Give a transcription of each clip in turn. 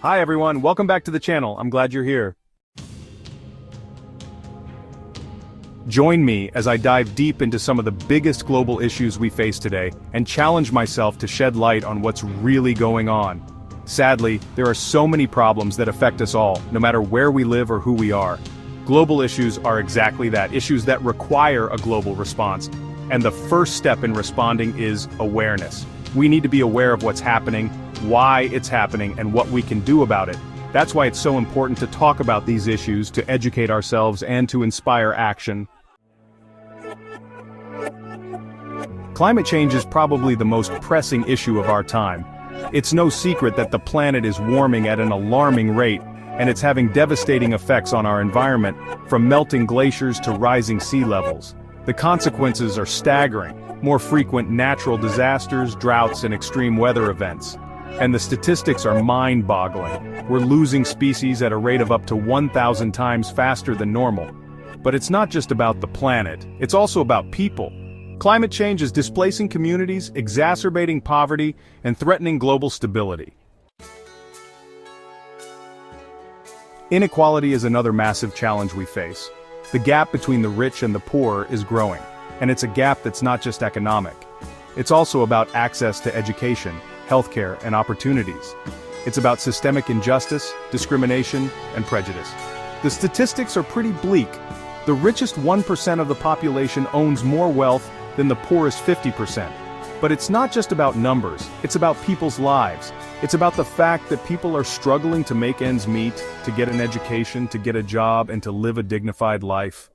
Hi everyone, welcome back to the channel. I'm glad you're here. Join me as I dive deep into some of the biggest global issues we face today and challenge myself to shed light on what's really going on. Sadly, there are so many problems that affect us all, no matter where we live or who we are. Global issues are exactly that, issues that require a global response. And the first step in responding is awareness. We need to be aware of what's happening, why it's happening, and what we can do about it. That's why it's so important to talk about these issues, to educate ourselves, and to inspire action. Climate change is probably the most pressing issue of our time. It's no secret that the planet is warming at an alarming rate, and it's having devastating effects on our environment, from melting glaciers to rising sea levels. The consequences are staggering: more frequent natural disasters, droughts, and extreme weather events. And the statistics are mind-boggling. We're losing species at a rate of up to 1,000 times faster than normal. But it's not just about the planet, it's also about people. Climate change is displacing communities, exacerbating poverty, and threatening global stability. Inequality is another massive challenge we face. The gap between the rich and the poor is growing, and it's a gap that's not just economic. It's also about access to education, healthcare, and opportunities. It's about systemic injustice, discrimination, and prejudice. The statistics are pretty bleak. The richest 1% of the population owns more wealth than the poorest 50%. But it's not just about numbers, it's about people's lives. It's about the fact that people are struggling to make ends meet, to get an education, to get a job, and to live a dignified life.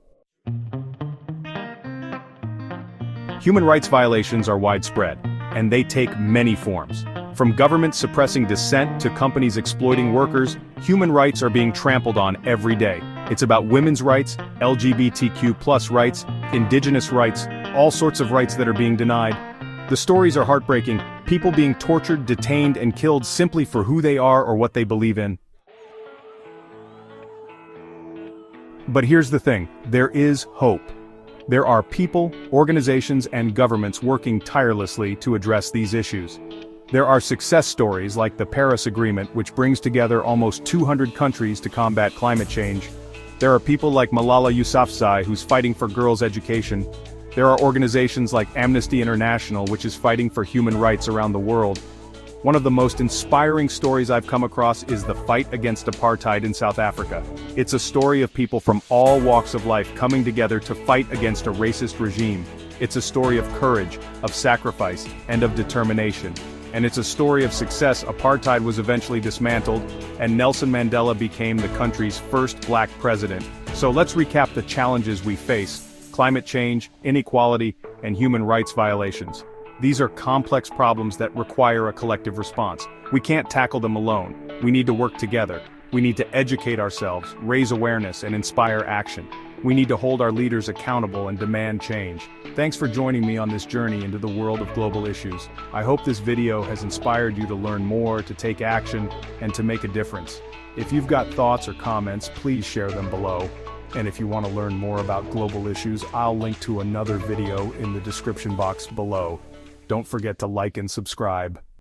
Human rights violations are widespread, and they take many forms. From governments suppressing dissent to companies exploiting workers, human rights are being trampled on every day. It's about women's rights, LGBTQ+ rights, indigenous rights, all sorts of rights that are being denied. The stories are heartbreaking, people being tortured, detained, and killed simply for who they are or what they believe in. But here's the thing, there is hope. There are people, organizations, and governments working tirelessly to address these issues. There are success stories like the Paris Agreement, which brings together almost 200 countries to combat climate change. There are people like Malala Yousafzai, who's fighting for girls' education. There are organizations like Amnesty International, which is fighting for human rights around the world. One of the most inspiring stories I've come across is the fight against apartheid in South Africa. It's a story of people from all walks of life coming together to fight against a racist regime. It's a story of courage, of sacrifice, and of determination. And it's a story of success. Apartheid was eventually dismantled, and Nelson Mandela became the country's first black president. So let's recap the challenges we face: climate change, inequality, and human rights violations. These are complex problems that require a collective response. We can't tackle them alone. We need to work together. We need to educate ourselves, raise awareness, and inspire action. We need to hold our leaders accountable and demand change. Thanks for joining me on this journey into the world of global issues. I hope this video has inspired you to learn more, to take action, and to make a difference. If you've got thoughts or comments, please share them below. And if you want to learn more about global issues, I'll link to another video in the description box below. Don't forget to like and subscribe.